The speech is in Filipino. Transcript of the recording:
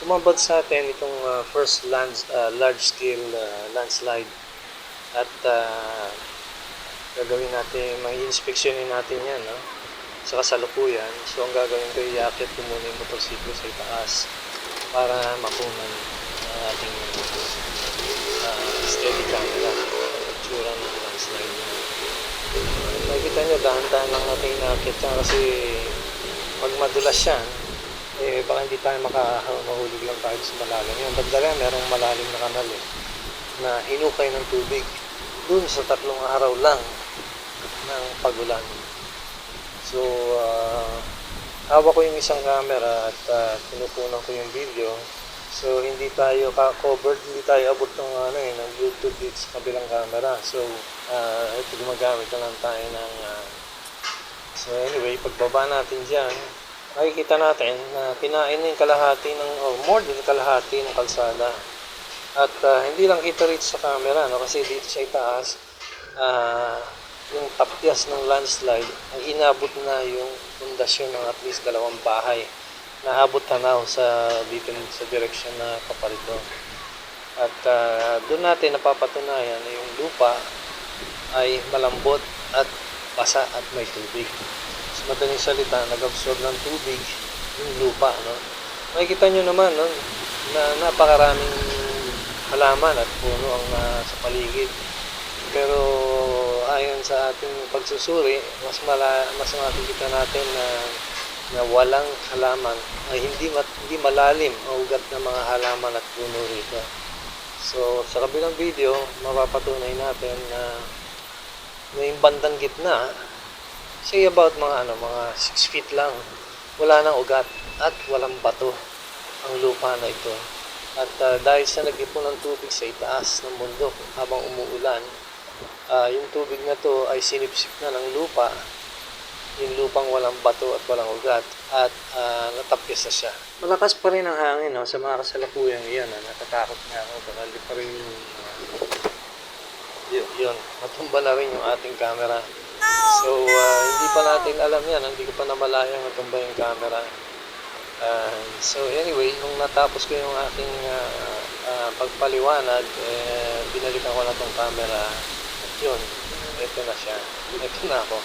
Tumambad sa atin itong first large-scale landslide at gagawin natin, mai-inspeksyonin natin yan, no? Sa kasalukuyan. So ang gagawin ko, iaakit ko muna yung motorsiklo sa itaas para makunan ang ating steady camera ang itsura ng landslide niya. Nakikita nyo, dahan-dahan lang natin inaakit yan kasi pag madulas yan, baka hindi tayo mahulog lang tayo sa malalim. Yung bandala, merong malalim na kanal na hinukay ng tubig dun sa 3 araw lang ng pagulan. So, hawak ko yung isang camera at pinupunan ko yung video. So, hindi tayo covered, hindi tayo abot ng YouTube dito sa kabilang camera. So, ito gumagamit na lang tayo ng so anyway, pagbaba natin dyan, makikita natin na kinain na yung kalahati or more than kalahati ng kalsada. At hindi lang kita rito sa camera, no? Kasi dito sa itaas, yung tapyas ng landslide, ang inabot na yung pundasyon ng at least 2 bahay. Naabot tanaw dito sa direksyon na paparito. At doon natin napapatunayan na yung lupa ay malambot at basa at may tubig. Sa madaling salita, nag-absorb ng tubig yung lupa, no? Makikita nyo naman, no, na napakaraming halaman at puno ang sa paligid. Pero ayon sa ating pagsusuri, mas makikita natin na walang halaman, ay hindi malalim ang ugat ng mga halaman at puno rito. So sa kabilang video, mapapatunay natin na yung bandang gitna, say about mga 6 feet lang, wala nang ugat at walang bato ang lupa na ito. At dahil sa nag-ipon ng tubig sa itaas ng bundok habang umuulan, yung tubig na to ay sinipsip na ng lupa, yung lupang walang bato at walang ugat, at natapyas na siya. Malakas pa rin ang hangin, no, sa mga kasalukuyang iyan. Natatakot na ako, baka pa rin yun, matumba na rin yung ating camera. So hindi pa natin alam yan, hindi ko pa namalayang matumba yung camera. So anyway, nung natapos ko yung aking pagpaliwanag, binalikan ko na tong camera. At yun, ito na siya. Ito na ako.